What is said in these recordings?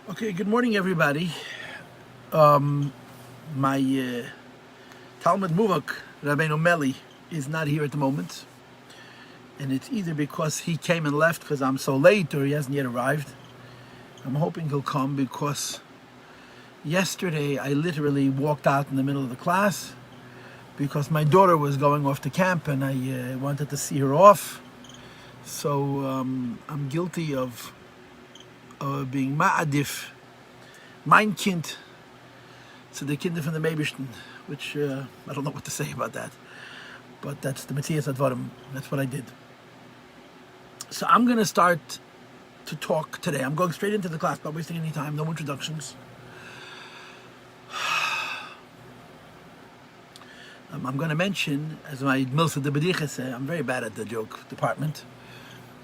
Okay, good morning, everybody. My Talmud Muvak, Rabbeinu Meli, is not here at the moment. And it's either because he came and left because I'm so late or he hasn't yet arrived. I'm hoping he'll come because yesterday I literally walked out in the middle of the class because my daughter was going off to camp and I wanted to see her off. So I'm guilty of being ma'adif, mein Kind, to the Kinder from the Meibishten, which I don't know what to say about that. But that's the Matthias Advarim. That's what I did. So I'm going to start to talk today. I'm going straight into the class, not wasting any time, no introductions. I'm going to mention, as my Milsa de Bedicha say, I'm very bad at the joke department.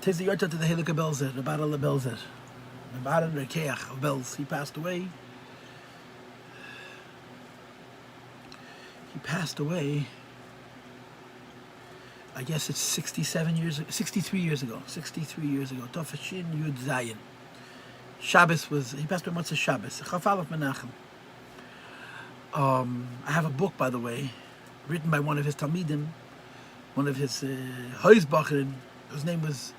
Tis the Yorta to the Helika Belzer, the Battle of Belzer. The Battle of Rekeach of Belz. He passed away. I guess it's 63 years ago. 63 years ago. Tofashin Yud Zayin. Shabbos was, he passed away once a Shabbos. Chafal of Menachem. I have a book, by the way, written by one of his Talmidim, one of his Heusbacherin, whose name was,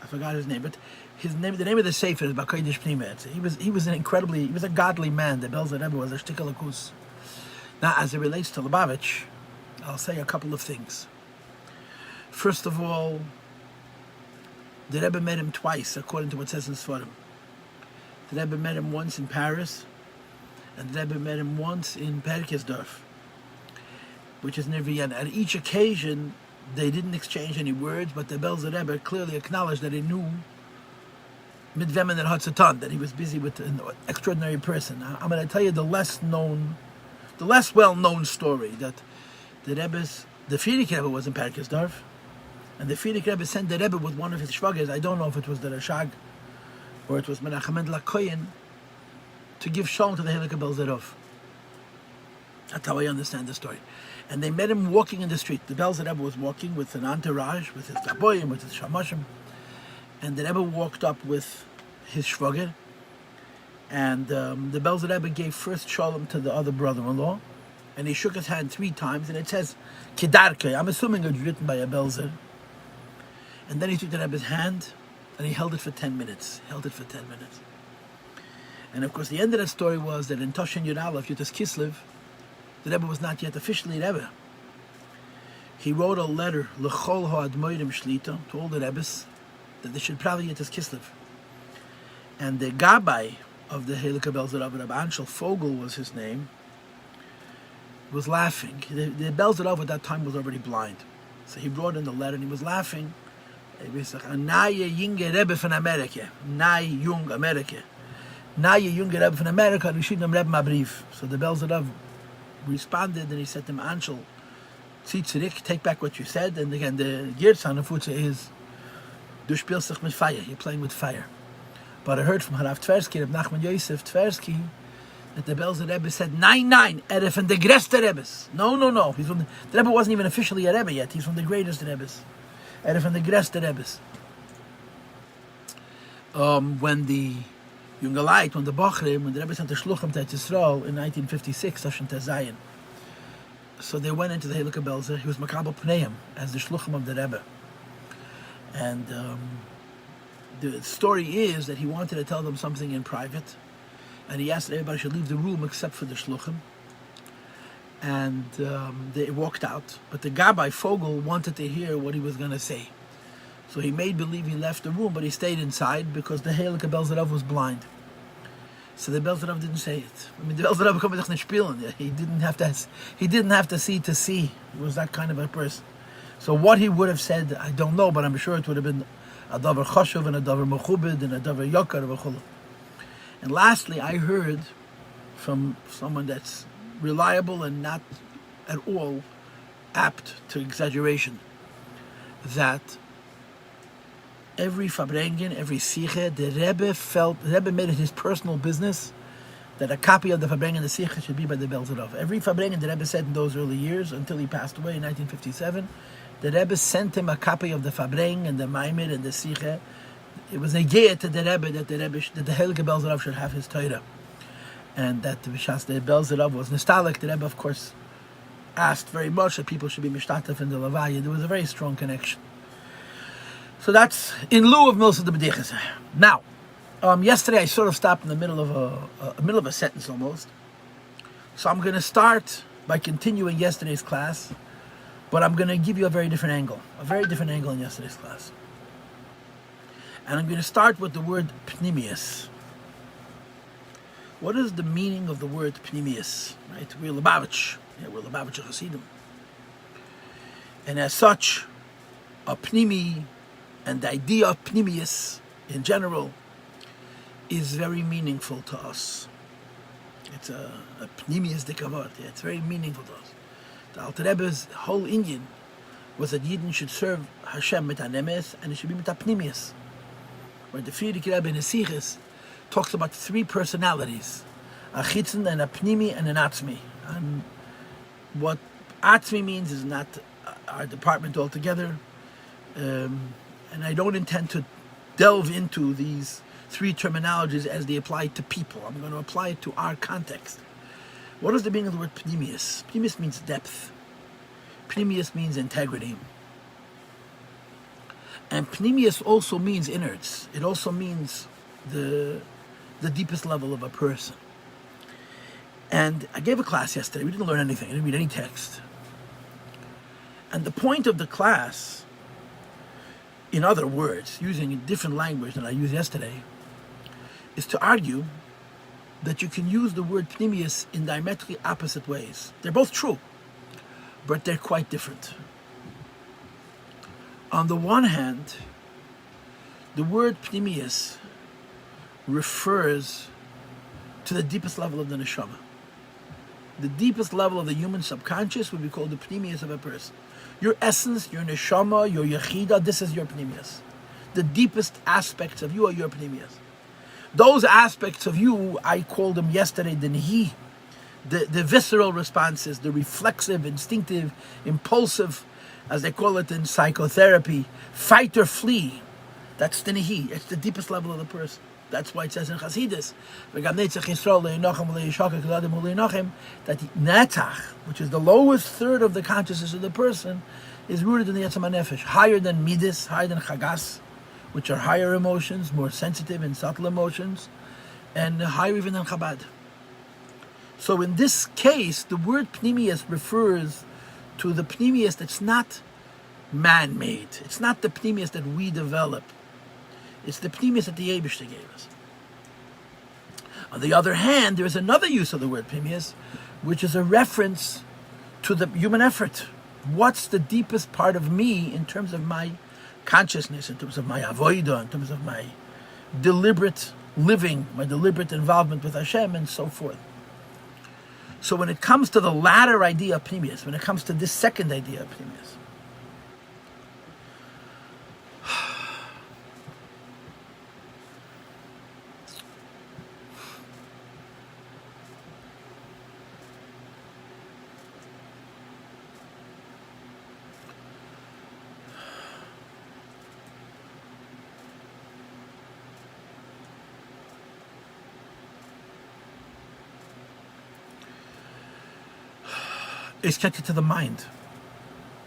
I forgot his name, but the name of the Sefer is Bakoidish Pnimet. He was a godly man. The Belzer Rebbe was a shtikalakus. Now, as it relates to Lubavitch, I'll say a couple of things. First of all, the Rebbe met him twice, according to what it says in Sfarim. The Rebbe met him once in Paris, and the Rebbe met him once in Perkesdorf, which is near Vienna. At each occasion, they didn't exchange any words, but the Belzer Rebbe clearly acknowledged that he knew Midvemen and Hatzatan, that he was busy with an extraordinary person. I'm going to tell you the less well-known story, that the Frierdiker Rebbe was in Perkesdorf, and the Frierdiker Rebbe sent the Rebbe with one of his shvagers, I don't know if it was the Rashag, or it was Menachem Mendel HaKoyen, to give shalom to the Helika Belzerov. That's how I understand the story. And they met him walking in the street. The Belzer Rebbe was walking with an entourage, with his gaboyim, with his shamashim. And the Rebbe walked up with his shvager. And the Belzer Rebbe gave first shalom to the other brother-in-law. And he shook his hand 3 times. And it says, Kedarke. I'm assuming it's written by a Belzer. And then he took the Rebbe's hand and he held it for 10 minutes. And of course, the end of that story was that in Toshin Yud Aleph, Yutas Kislev, the Rebbe was not yet officially Rebbe. He wrote a letter, L'chol ha'admoirim shlita, to all the Rebbes, that they should probably Yutas Kislev. And the Gabbai of the Helika Belzer Rav, Rabbi Anshel Fogel was his name, was laughing. The Belzer Rav at that time was already blind. So he brought in the letter and he was laughing. He was like, Naye Yinge Rebbe von Amerika. Naye Jung Amerika. Naye Junge Rebbe von Amerika, Rishidam Rebbe Mabrief. So the Belzer Rav responded and he said to him, Anshel, zieh zurück, take back what you said. And again, the Girzan of Futze is, Du spielst dich mit fire, you're playing with fire. But I heard from Harav Tversky, Reb Nachman Yosef Tversky, that the Belzer Rebbe said, Nein, from the greste Rebbes. No. He's from the Rebbe wasn't even officially a Rebbe yet. He's from the greatest Rebbes. From the greste Rebbes. When the Jungelite, when the Rebbe sent the Shluchim to Yisrael in 1956, Tashin Tezayin. So they went into the Helika Belzer. He was Makabel Pneim as the Shluchim of the Rebbe. And the story is that he wanted to tell them something in private, and he asked that everybody should leave the room except for the Shluchim. And they walked out. But the Gabbai Fogel wanted to hear what he was going to say. So he made believe he left the room, but he stayed inside because the Helika Belzer Rav was blind. So the Belzer Rav didn't say it. I mean, the Belzer Rav konnte nicht spielen. He didn't have to see to see. He was that kind of a person. So what he would have said, I don't know, but I'm sure it would have been a davar chashuv and a davar mechubed and a davar yakar v'chulu. And lastly, I heard from someone that's reliable and not at all apt to exaggeration, that every Fabrengen, every Siche, the Rebbe made it his personal business that a copy of the Fabrengen and the Siche should be by the Belzer Rav. Every Fabrengen, the Rebbe said in those early years, until he passed away in 1957, the Rebbe sent him a copy of the Fabrengen and the Maimed and the Siche it was a gear to the Rebbe that the Heilige Belzer Rav should have his Torah, and that the Belzer Rav was nostalgic. The Rebbe, of course, asked very much that people should be mishtatef in the Levaya. There was a very strong connection. So that's in lieu of Milsa de B'dichas. Now, yesterday I sort of stopped in the middle of a sentence almost. So I'm going to start by continuing yesterday's class, but I'm going to give you a very different angle in yesterday's class. And I'm going to start with the word pnimius. What is the meaning of the word pnimius? Right? We're Lubavitch. We're Lubavitch Hasidim. And as such, a pnimi and the idea of pnimius in general is very meaningful to us. It's a pnimius dekavot. It's very meaningful to us. The Alter Rebbe's whole Indian was that Yidden should serve Hashem mit hanemes and it should be mit pnimius. Where the Frierdiker Rebbe in his Siches talks about three personalities: a chitzen and a pnimi and an atzmi. And what atzmi means is not our department altogether. And I don't intend to delve into these three terminologies as they apply to people. I'm going to apply it to our context. What is the meaning of the word pnimius? Pnimius means depth. Pnimius means integrity. And pnimius also means innards. It also means the deepest level of a person. And I gave a class yesterday. We didn't learn anything. I didn't read any text. And the point of the class, in other words, using a different language than I used yesterday, is to argue that you can use the word pnimius in diametrically opposite ways. They're both true, but they're quite different. On the one hand, the word pnimius refers to the deepest level of the neshama. The deepest level of the human subconscious would be called the pnimius of a person. Your essence, your neshama, your yechida, this is your pnimius. The deepest aspects of you are your pnimius. Those aspects of you, I called them yesterday the nihi, the visceral responses, the reflexive, instinctive, impulsive, as they call it in psychotherapy, fight or flee. That's the nihi. It's the deepest level of the person. That's why it says in Chassidus, that the netach, which is the lowest third of the consciousness of the person, is rooted in the Yetzirah Nefesh, higher than Midas, higher than Chagas, which are higher emotions, more sensitive and subtle emotions, and higher even than Chabad. So in this case, the word pnimius refers to the pnimius that's not man-made. It's not the pnimius that we develop. It's the pnimius that the Eibishter gave us. On the other hand, there is another use of the word pnimius, which is a reference to the human effort. What's the deepest part of me in terms of my consciousness, in terms of my avodah, in terms of my deliberate living, my deliberate involvement with Hashem, and so forth. So when it comes to the latter idea of pnimius, when it comes to this second idea of pnimius, is connected to the mind.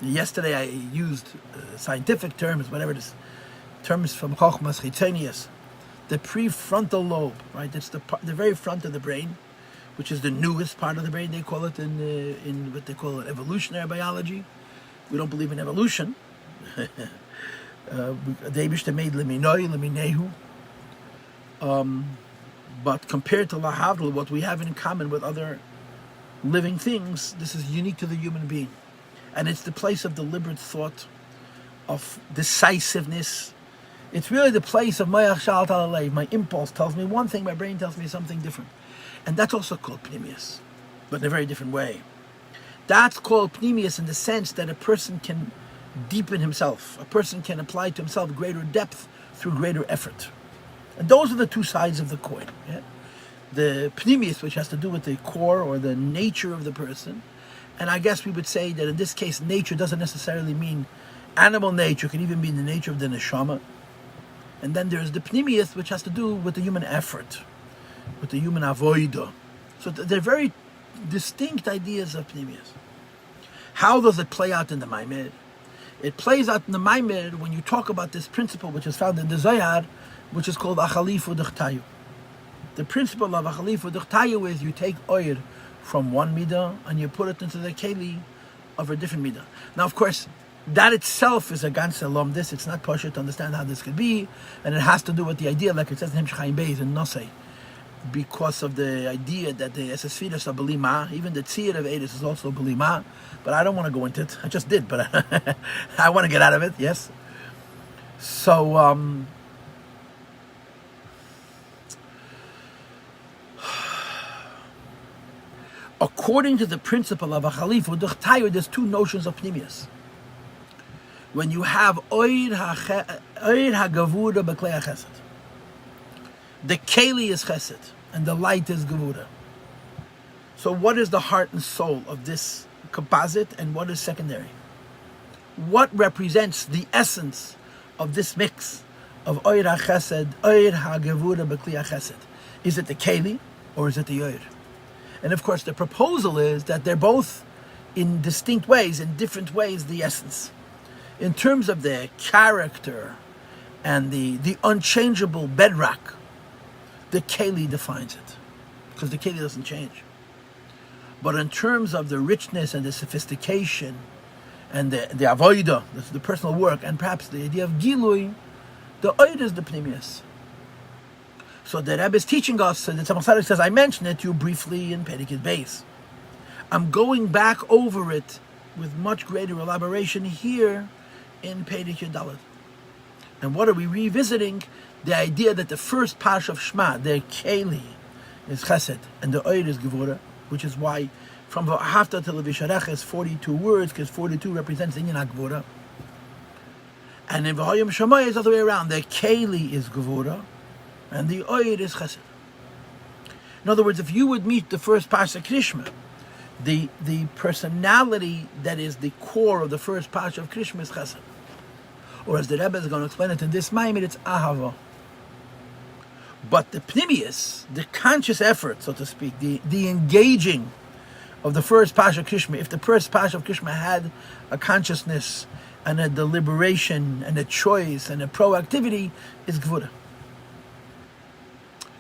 Yesterday I used scientific terms, whatever it is, terms from Chochmas Chitzenius, the prefrontal lobe, right? It's the very front of the brain, which is the newest part of the brain. They call it in what they call it evolutionary biology. We don't believe in evolution. The Eibishter made leminoi, leminehu. But compared to lahavdil, what we have in common with other living things, this is unique to the human being. And it's the place of deliberate thought, of decisiveness. It's really the place of mayach shalt alalei. My impulse tells me one thing, my brain tells me something different. And that's also called pnimius, but in a very different way. That's called pnimius in the sense that a person can deepen himself. A person can apply to himself greater depth through greater effort. And those are the two sides of the coin. Yeah? The pnimius, which has to do with the core or the nature of the person. And I guess we would say that in this case, nature doesn't necessarily mean animal nature. It can even mean the nature of the neshama. And then there's the pnimius, which has to do with the human effort, with the human avoida. So they're very distinct ideas of pnimius. How does it play out in the Maimed? It plays out in the Maimed when you talk about this principle which is found in the Zohar, which is called Achalifu D'Chtayu. The principle of Achalifu D'Chtayu is you take oil from one midah and you put it into the keli of a different midah. Now, of course, that itself is a ganz elam this. It's not possible to understand how this could be, and it has to do with the idea, like it says in Hemshchaim Beis and Nosei, because of the idea that the Esesfidas are Belima, even the Tzir of Eidus is also Belima, but I don't want to go into it. I just did, but I want to get out of it, yes. So, according to the principle of a Achalifu D'Chtayu, there's two notions of Pnimius. When you have Oir HaGavura B'Klei HaChesed, the Keli is Chesed, and the light is Gevura. So what is the heart and soul of this composite, and what is secondary? What represents the essence of this mix of Oir HaChesed, Oir HaGavura B'Klei HaChesed? Is it the Keli, or is it the Oir? And of course the proposal is that they're both in distinct ways, in different ways, the essence. In terms of their character and the unchangeable bedrock, the Keli defines it, because the Keli doesn't change. But in terms of the richness and the sophistication and the avoida, the personal work, and perhaps the idea of Gilui, the Oid is the Pnimius. So the Rebbe is teaching us, and the Tzemach Tzedek says, I mentioned it to you briefly in Perek Beis. I'm going back over it with much greater elaboration here in Perek Dalet. And what are we revisiting? The idea that the first pash of Shema, the Keli, is Chesed, and the Oir is Gevura, which is why from V'ahavta to Levisharecha is 42 words, because 42 represents the Inyan HaGevura. And in V'hoyim Shemaya is the other way around. The Keli is Gevura, and the Oir is Chesed. In other words, if you would meet the first Pasha Krishma, the personality that is the core of the first Pasha of Krishma is Chesed. Or as the Rebbe is going to explain it in this Maimed, it's Ahava. But the Pnimius, the conscious effort, so to speak, the engaging of the first Pasha of Krishma, if the first Pasha of Krishma had a consciousness and a deliberation and a choice and a proactivity, is Gevura.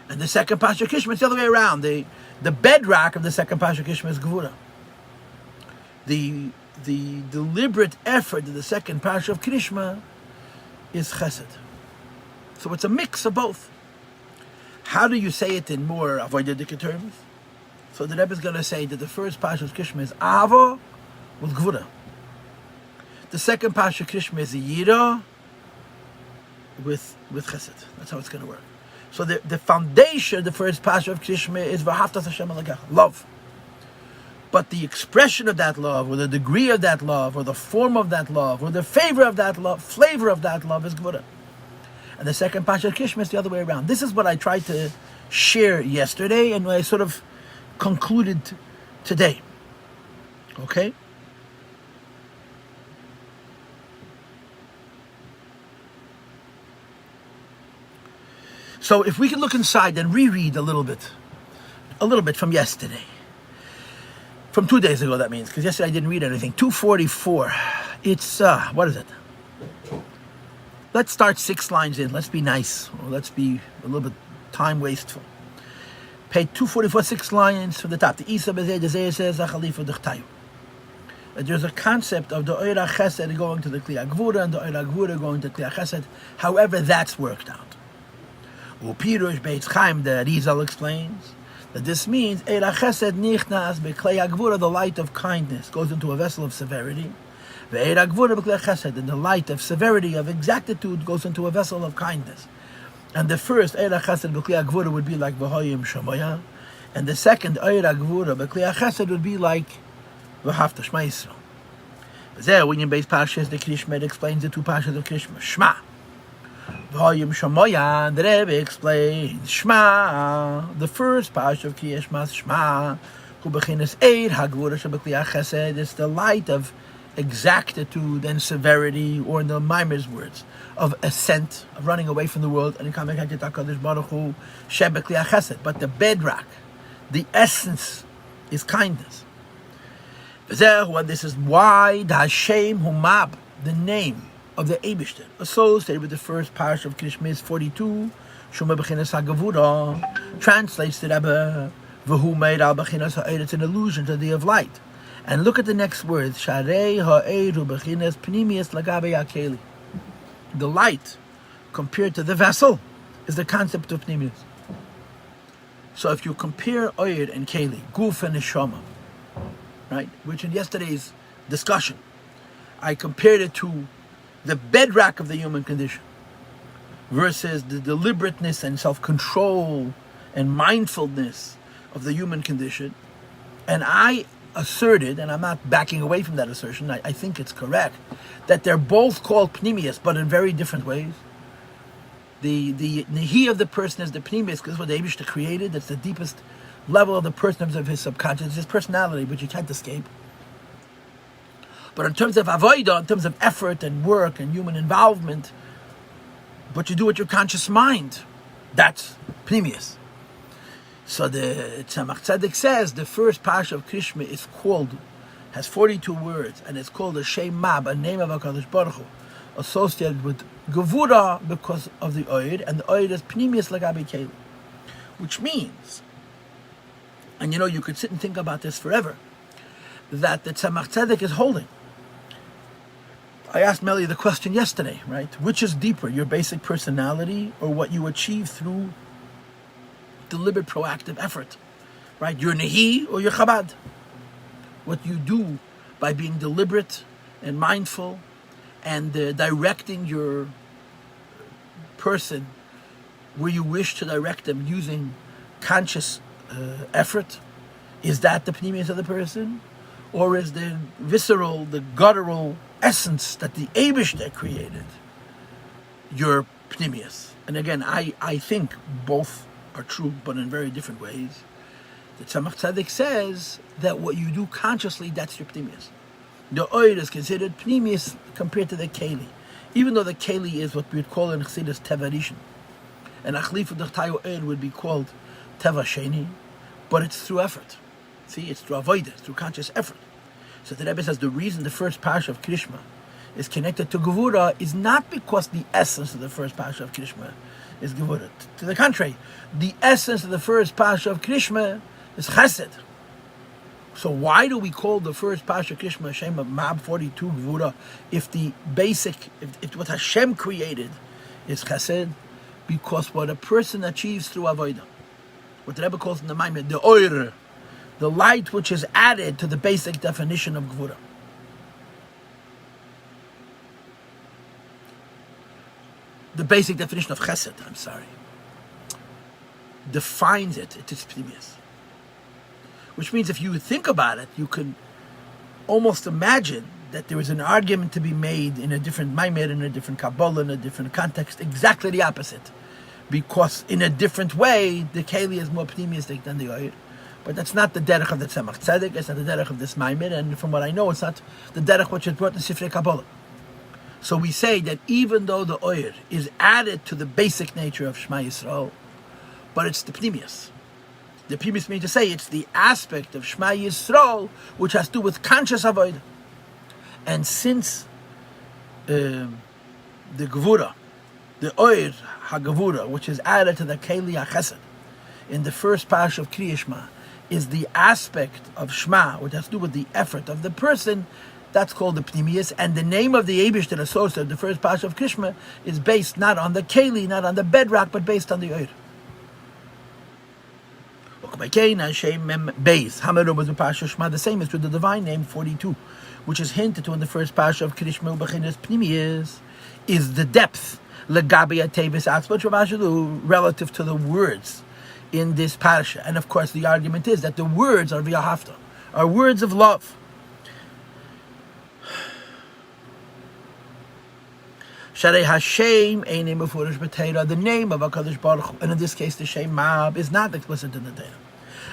And the second Pasha of Krishma, it's the other way around. The bedrock of the second Pasha of Krishma is Gevura. The deliberate effort of the second Pasha of Krishma is Chesed. So it's a mix of both. How do you say it in more avoidedic terms? So the Rebbe is going to say that the first Pasha of Krishma is Ava with Gevura. The second Pasha of Krishma is Yira with Chesed. That's how it's going to work. So the foundation, the first Pasha of Krishma is V'ahavta Hashem Elokecha, love. But the expression of that love, or the degree of that love, or the form of that love, or the flavor of that love is Gevura. And the second Pasha of Krishma is the other way around. This is what I tried to share yesterday, and I sort of concluded today. Okay? So if we can look inside and reread a little bit from yesterday. From 2 days ago, that means, because yesterday I didn't read anything. 244. It's, what is it? Let's start 6 lines in. Let's be nice. Or let's be a little bit time wasteful. Page 244, 6 lines from the top. The Isa Bezeh Dezeh says, Achalifu D'Chtayu. There's a concept of the Oira Chesed going to the Kli HaGevura and the Oira Gevura going to Kli HaChesed. However, that's worked out. Upirush Beitz Chaim, the Rizal explains, that this means Eira Chesed Nichnas B'Klei HaGevura, the light of kindness, goes into a vessel of severity. Ve'eira Gevura B'Klei Chesed, and the light of severity, of exactitude, goes into a vessel of kindness. And the first Eira Chesed B'Klei HaGevura would be like V'hoyim Shemaya, and the second Eira Gevura B'Klei HaChesed would be like V'ahavta Shema Yisrael. There, when you base Parshas the Krishma, it explains the 2 Parshas of Krishma. Shema. V'hoyim Shemaya, and the Rebbe explains Shema, the first Parsha of Kriyas Shema, Hu B'chinas Eir HaGevura Sheb'Klei HaChesed, it's the light of exactitude and severity, or in the Maimer's words, of ascent, of running away from the world, and but the bedrock, the essence, is kindness. This is why the Hashem Humab, the name of the Eibishter, associated with the first parish of Krishma, is 42. Translates the Rebbe, it's an allusion to the of light. And look at the next words. The light, compared to the vessel, is the concept of pnimius. So if you compare Oyer and Keli, Guf and Neshama, right, which in yesterday's discussion, I compared it to the bedrock of the human condition versus the deliberateness and self-control and mindfulness of the human condition. And I asserted, and I'm not backing away from that assertion, I think it's correct, that they're both called pnimius, but in very different ways. The he of the person is the pnimius, because what the Eibishter created, that's the deepest level of the person, of his subconscious, his personality, which you can't escape. But in terms of avodah, in terms of effort and work and human involvement, what you do with your conscious mind, that's pnimius. So the Tzemach Tzedek says the first parsha of Krishma is called, has 42 words, and it's called a Shem Mab, a name of HaKadosh Baruch Hu, associated with Gevura because of the Oid, and the Oid is Pnimius Lagabi Keli. Which means, and you could sit and think about this forever, that the Tzemach Tzedek is holding. I asked Melly the question yesterday, right? Which is deeper, your basic personality or what you achieve through deliberate, proactive effort, right? Your Nehi or your Chabad. What you do by being deliberate and mindful and directing your person where you wish to direct them using conscious effort. Is that the pnimius of the person? Or is the visceral, the guttural essence that the Eibishter created your pnimius? And again, I think both are true, but in very different ways. The Tzemach Tzedek says that what you do consciously, that's your pnimius. The Oir is considered pnimius compared to the Keli, even though the Keli is what we would call in Chassidus Teva Rishon, and Achlifu D'Chtayu Oir would be called Teva Sheni, but it's through effort. See, it's through avodah, through conscious effort. So the Rebbe says the reason the first parsha of Krishma is connected to Gevura is not because the essence of the first parsha of Krishma is Gevura. To the contrary, the essence of the first parsha of Krishma is Chesed. So why do we call the first parsha of Krishma Hashem of Mab 42 Gevura if the basic, if what Hashem created is Chesed? Because what a person achieves through avodah, what the Rebbe calls in the Maimed, the Oir, the light which is added to the basic definition of Gevura. The basic definition of Chesed, defines it is pnimius. Which means if you think about it, you could almost imagine that there is an argument to be made in a different Maimed, in a different Kabbalah, in a different context, exactly the opposite. Because in a different way, the Keli is more pnimiistic than the Oir. But that's not the derech of the Tzemach Tzedek, it's not the derech of this Maimed, and from what I know, it's not the derech which is brought in Sifrei Kabbalah. So we say that even though the Oir is added to the basic nature of Shema Yisrael, but it's the pnimius. The pnimius means to say it's the aspect of Shema Yisrael which has to do with conscious avodah. And since the Gevura, the Oir HaGevura, which is added to the Keli HaChesed in the first parsha of Kriya Shema, is the aspect of Shema which has to do with the effort of the person, that's called the pnimius. And the name of the Eibishter associated, the first parsha of Krishma, is based not on the Keli, not on the bedrock, but based on the Oir. The same is with the divine name 42, which is hinted to in the first parsha of Krishma. Pnimius is the depth relative to the words in this parsha. And of course the argument is that the words are v'ahavta, are words of love. Sharei Hashem einei mefurish b'Torah, the name of HaKadosh Baruch Hu, and in this case the Shem Mab is not explicit in the Torah.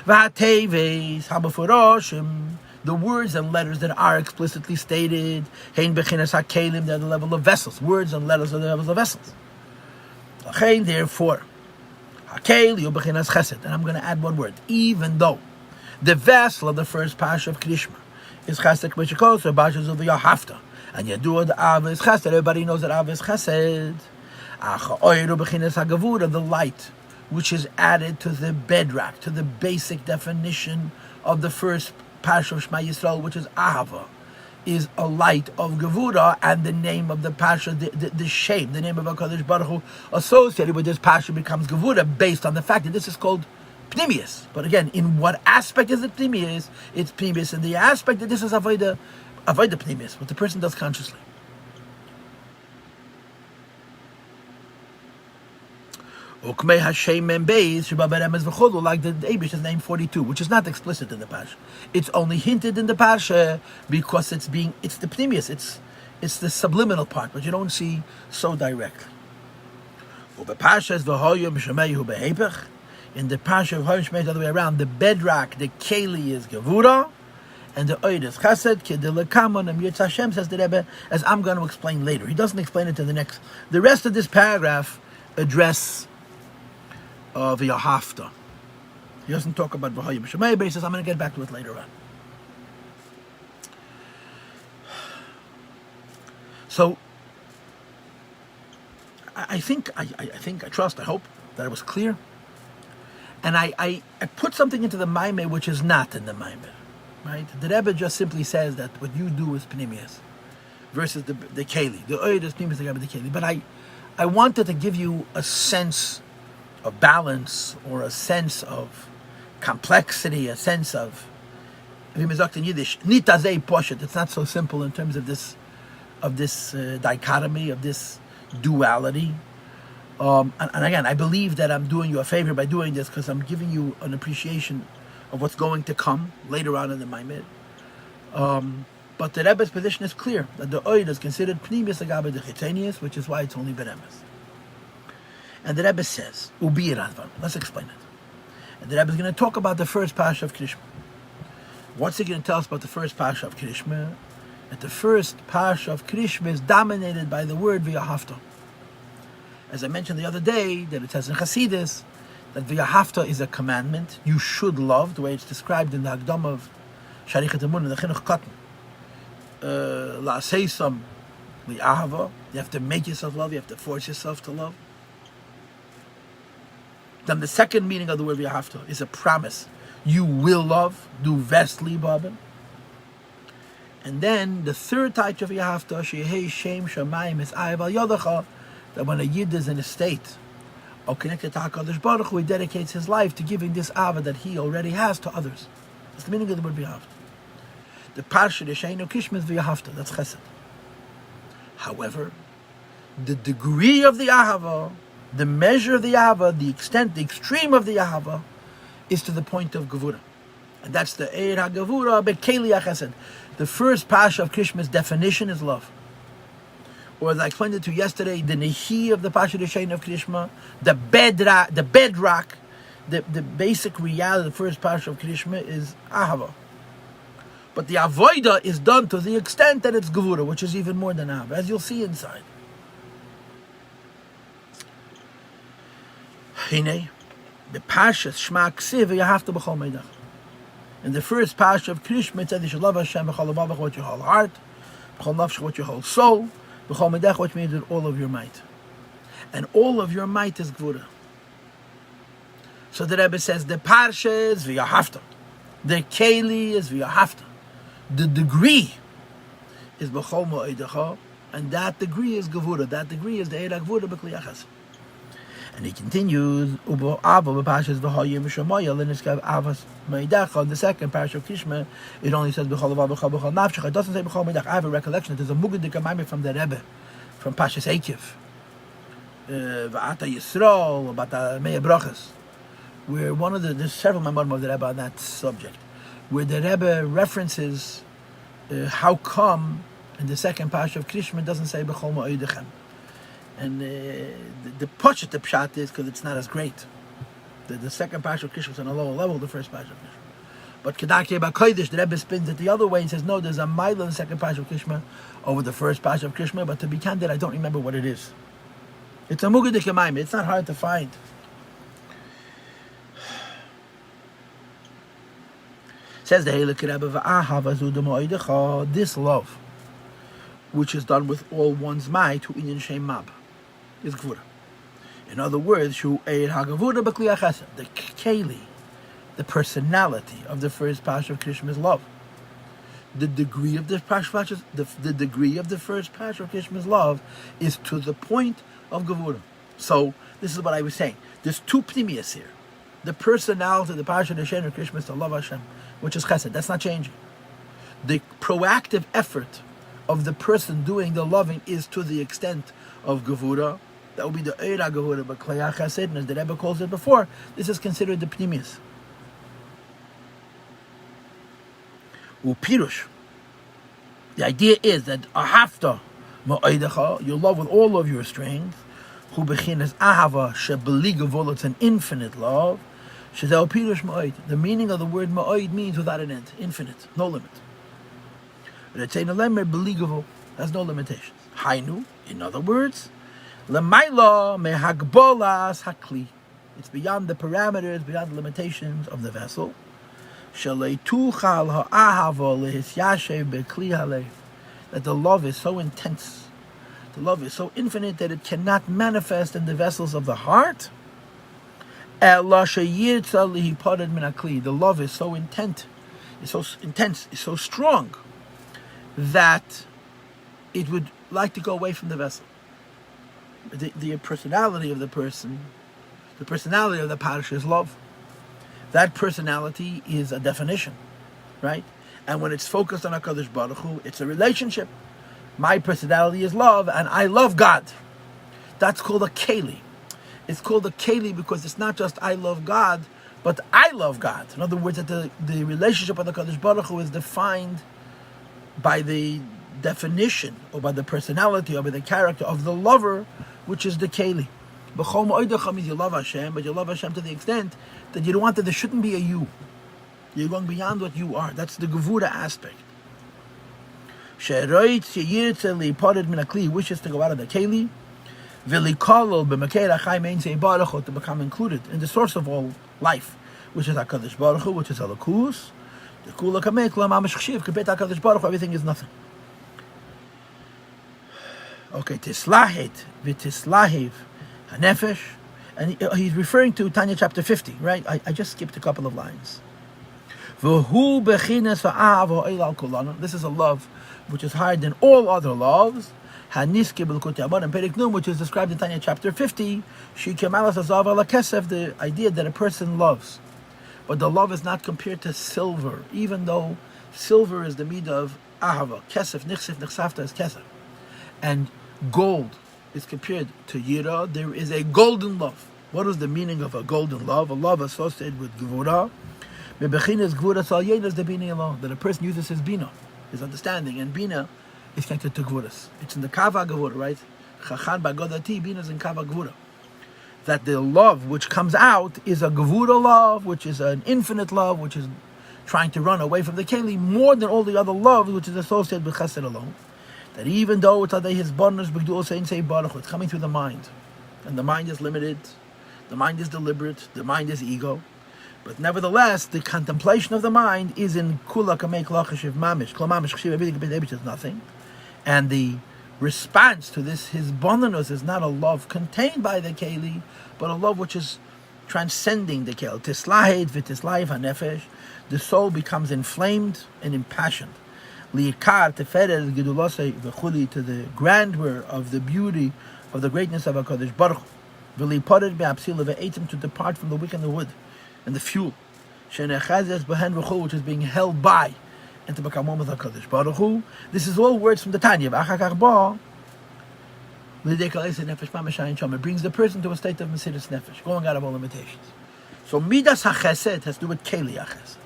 V'hateves hamefurashim, the words and letters that are explicitly stated, hein bechinas hakelim, they're the level of vessels. Words and letters are the levels of vessels. Therefore, hakel yu bechinas chesed. And I'm going to add one word. Even though the vessel of the first parsha of Krishma is chesed k'mishikos, or bashas of Yahafta, and Yadua the Av is chesed. Everybody knows that Av is chesed. Acha bechinas hagavura, the light, which is added to the bedrock, to the basic definition of the first parsha of Shema Yisrael, which is Ahava, is a light of Gevura, and the name of the parsha, the shape, the name of HaKadosh Baruch Hu associated with this parsha becomes Gevura, based on the fact that this is called Pnimius. But again, in what aspect is it Pnimius? It's Pnimius in the aspect that this is Avodah Pnimius, what the person does consciously. Like the Abish is named 42, which is not explicit in the Parsha. It's only hinted in the Parsha because it's the Pnimius, it's the subliminal part, but you don't see so directly. In the Parsha of Hoyim Shemei, the other way around, the bedrock, the Keli is Gevura, and the Oid is Chesed, Kedelekamon, and Yitz Hashem, says the Rebbe, as I'm going to explain later. He doesn't explain it in the next. The rest of this paragraph address of Yahafta. He doesn't talk about V'hayim Shemei, but he says, I'm going to get back to it later on. So, I hope that it was clear. And I put something into the Maimeh which is not in the Maimeh, right? The Rebbe just simply says that what you do is Pnimius versus the Keli. The Oid is Pnimius, the Keli. But I wanted to give you a sense of balance, or a sense of complexity, a sense of, in Yiddish, nitazei poshet. It's not so simple in terms of this dichotomy, of this duality. And again, I believe that I'm doing you a favor by doing this, because I'm giving you an appreciation of what's going to come later on in the Maimid. But the Rebbe's position is clear, that the Oid is considered Pnimius agabe de Chitenius, which is why it's only Beremes. And the Rebbe says, Ubi Radvan. Let's explain it. And the Rebbe is going to talk about the first Parsha of Krishma. What's he going to tell us about the first Parsha of Krishma? That the first Parsha of Krishma is dominated by the word V'yahavta. As I mentioned the other day, that it says in Chassidus, that V'yahavta is a commandment. You should love, the way it's described in the Hagdam of Sharichat Emun, in the Chinuch Katan. La'aseisam li'ahava. You have to make yourself love, you have to force yourself to love. Then the second meaning of the word V'yahavta is a promise. You will love, do vestly babin. And then the third type of V'yahavta, Shehei Shem Shamayim is Ayav al Yodacha, that when a Yid is in a state of connected to HaKadosh Baruch Hu, he dedicates his life to giving this Ava that he already has to others. That's the meaning of the word V'yahavta. The Parsha, the Sheinu Krishma is V'yahavta, that's Chesed. However, the degree of the Ahava, the measure of the Ahava, the extent, the extreme of the Ahava, is to the point of Gevura. And that's the Eir HaGevura Bekeli HaChesed. The first Parsha of Krishma's definition is love. Or as I explained it to you yesterday, the Nehi of the Parsha Sheinu of Krishma, the bedrock, the basic reality of the first Parsha of Krishma is Ahava. But the Avoida is done to the extent that it's Gevura, which is even more than Ahava, as you'll see inside. Hine, the Parsha Shema Ksiv V'yahavta b'chol meidach. In the first Parsha of Krishma, it says you should love Hashem b'chol levav with your whole heart, b'chol nafsh with your whole soul, b'chol meidach, which means with all of your might. And all of your might is Gevura. So the Rebbe says the Parsha is V'yahavta, the Keli is V'yahavta, the degree is b'chol meidach, and that degree is Gevura. That degree is the Eir HaGevura b'kli Chesed. And he continues, Ubo Ava b'Pashas v'Hayim Shemayel, and it's got Avas Meidacha. The second Parsha of Krishma, it only says b'Chol Levav b'Chol Nafshecha. It doesn't say b'Chol Meidach. I have a recollection that there's a Mugadik Amaimi from the Rebbe, from Pashas Eikiv, V'ata Yisrael, about the Mei Brachas, where there's several Maimonim of the Rebbe on that subject, where the Rebbe references how come in the second Parsha of Krishma it doesn't say b'Chol Meidachem. And the pshat is because it's not as great. The second Parsha of Krishma is on a lower level, the first Parsha of Krishma. But Kedake B'Kodesh, the Rebbe spins it the other way and says, no, there's a mile in the second Pasha of Krishma over the first Pasha of Krishma, but to be candid, I don't remember what it is. It's a Mugadik Yamaim. It's not hard to find. Says the Heilig Rebbe, this love, which is done with all one's might, who in Shem Mab, is Gvura. In other words, the Keli, the personality of the first Pasha of Krishma is love. The degree of the Pasha, the degree of the first Pasha of Krishma's love is to the point of Gevura. So this is what I was saying. There's two pnimius here. The personality of the Pasha of Krishma is to love Hashem, which is chesed. That's not changing. The proactive effort of the person doing the loving is to the extent of Gevura. That would be the Eira Gevura, but Kleyach Chesed, and as the Rebbe calls it before, this is considered the pnimius. Upirush. The idea is that ahafta ma'oidecha, you love with all of your strength. Hu bechinas ahava shebeli gevul, it's an infinite love. Shezeh upirush ma'oid. The meaning of the word ma'oid means without an end, infinite, no limit. Retzena lemer beli gevul has no limitations. Hainu, in other words, lemaila mehagbolas hakli. It's beyond the parameters, beyond the limitations of the vessel. That the love is so intense, the love is so infinite that it cannot manifest in the vessels of the heart. The love is so intense, is so strong that it would like to go away from the vessel. The personality of the person, the personality of the parasha is love. That personality is a definition, right? And when it's focused on HaKadosh Baruch Hu, it's a relationship. My personality is love, and I love God. That's called a keli. It's called a keli because it's not just I love God, but I love God. In other words, that the relationship with HaKadosh Baruch Hu is defined by the definition, or by the personality, or by the character of the lover, which is the keli. B'chol ma'odecha means you love Hashem, but you love Hashem to the extent that you don't want that there shouldn't be a you. You're going beyond what you are. That's the Gevura aspect. She'roitz yirtze li'pared min hakli, wishes to go out of the keli, v'likolol b'makei achai mein sei baruch Hu, to become included in the source of all life, which is HaKadosh Baruch Hu, which is Elokus. The kula kamek la mamash chshiv, kibet HaKadosh Baruch Hu, everything is nothing. Okay, tislahet v'tislahev hanefesh, and he's referring to Tanya chapter 50, right? I just skipped a couple of lines. This is a love which is higher than all other loves. Which is described in Tanya chapter 50. The idea that a person loves, but the love is not compared to silver, even though silver is the midah of ahava. Kesef, nichsef, nichsafta is kesef, and gold is compared to yira. There is a golden love. What is the meaning of a golden love? A love associated with gevura. That a person uses his bina, his understanding, and bina is connected to gevuras. It's in the kava gevura, right? Chachan bagodati, bina is in kava gevura. That the love which comes out is a gevura love, which is an infinite love, which is trying to run away from the keli more than all the other loves, which is associated with chesed alone. That even though it's his bonus b'gdul saying say baruch, it's coming through the mind, and the mind is limited, the mind is deliberate, the mind is ego, but nevertheless the contemplation of the mind is in kula kamek lachashiv mamish, kol mamish chshiv, everything is nothing, and the response to this his bonus is not a love contained by the keli, but a love which is transcending the keli. Tislahed v'tislahev hanefesh, the soul becomes inflamed and impassioned. Li'ikar teferes gedulosei v'chuli, to the grandeur of the beauty of the greatness of HaKadosh Baruch Hu. V'li'pared be'apsila ve'etim, to depart from the wick and the wood and the fuel. She'nechazes b'hen v'chul, which is being held by, and to become one with HaKadosh Baruch Hu. This is all words from the Tanya. V'achakach ba l'idei kol esed nefesh ma'mashayin sham. It brings the person to a state of mesiras nefesh, going out of all limitations. So midas hachesed has to do with keli hachesed,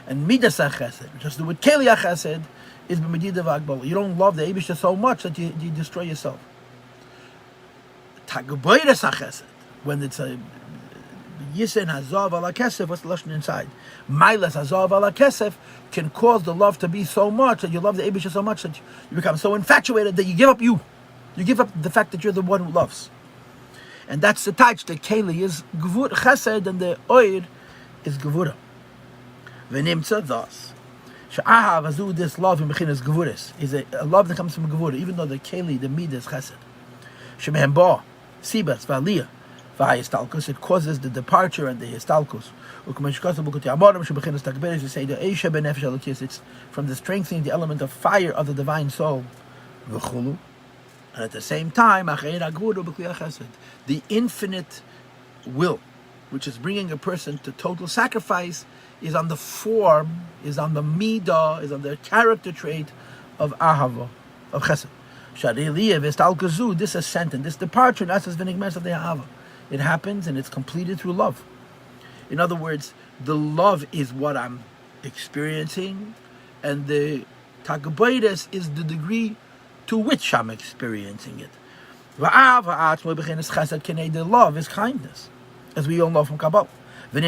and midas hachesed, which has to do with keli hachesed, is b'medida v'agbala. You don't love the Eibishter so much that you destroy yourself. Tagboyres hachesed, when it's Yisen hazav ala kesef. What's the lashon inside? Mailas hazav ala kesef can cause the love to be so much that you love the Eibusha so much that you become so infatuated that you give up you. You give up the fact that you're the one who loves. And that's the touch. The keli is gvur chesed and the oir is gvura. V'nimtza thus. She'ahav azu, this love in bechinas gvuris is a love that comes from gvura, even though the keli, the midah is chesed. She'mehem ba, sibas, v'aliyah, v'hayistalkus, it causes the departure and the histalkus. U'k'meshkasa b'kuti amorim, she'bechinas takberis, we say the eisha benefesh alukis, it's from the strengthening the element of fire of the divine soul. V'chulu. And at the same time, the infinite will, which is bringing a person to total sacrifice, is on the form, is on the midah, is on the character trait of ahava, of chesed. This ascent and this departure, that's of the ahava. It happens and it's completed through love. In other words, the love is what I'm experiencing, and the takabaides is the degree to which I'm experiencing it. The love is kindness, as we all know from Kabbalah. The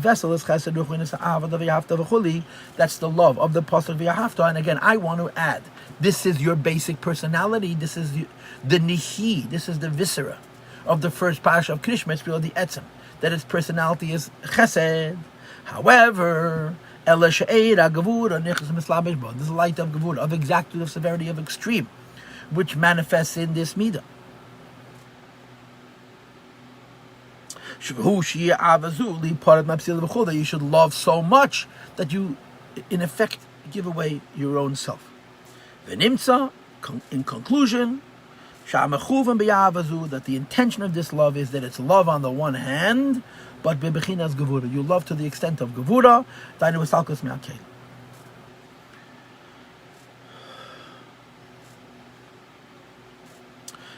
vessel is chesed. That's the love of the pasuk v'yahavta. And again, I want to add, this is your basic personality. This is the nihi. This is the viscera of the first parasha of Krishma. It's really the etzem, that its personality is chesed. However, this light of gevura, of exactitude, of severity, of extreme, which manifests in this midah. That you should love so much that you, in effect, give away your own self. In conclusion, that the intention of this love is that it's love on the one hand, but bebechinas gevura, you love to the extent of gevura.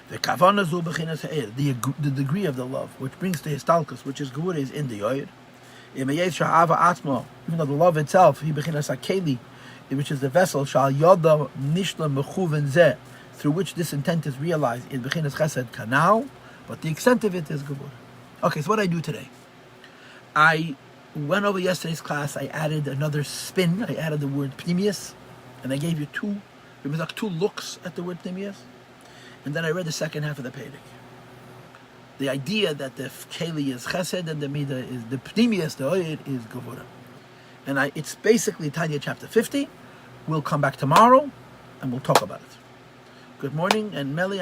The kavana zu bechinas ha'el, the degree of the love, which brings to histalkus, which is gevura, is in the oyer. Even though the love itself, he bechinas ha'keli, which is the vessel, shal yoda nishla mechuven zeh, through which this intent is realized in bechinas chesed kanal, but the extent of it is gevura. Okay, so what I do today? I went over yesterday's class. I added another spin. I added the word pnimius, and I gave you two looks at the word pnimius, and then I read the second half of the perek. The idea that the keli is chesed and the midah is the pnimius, the oyer is gevura, and it's basically Tanya chapter 50. We'll come back tomorrow, and we'll talk about it. Good morning, and Meli.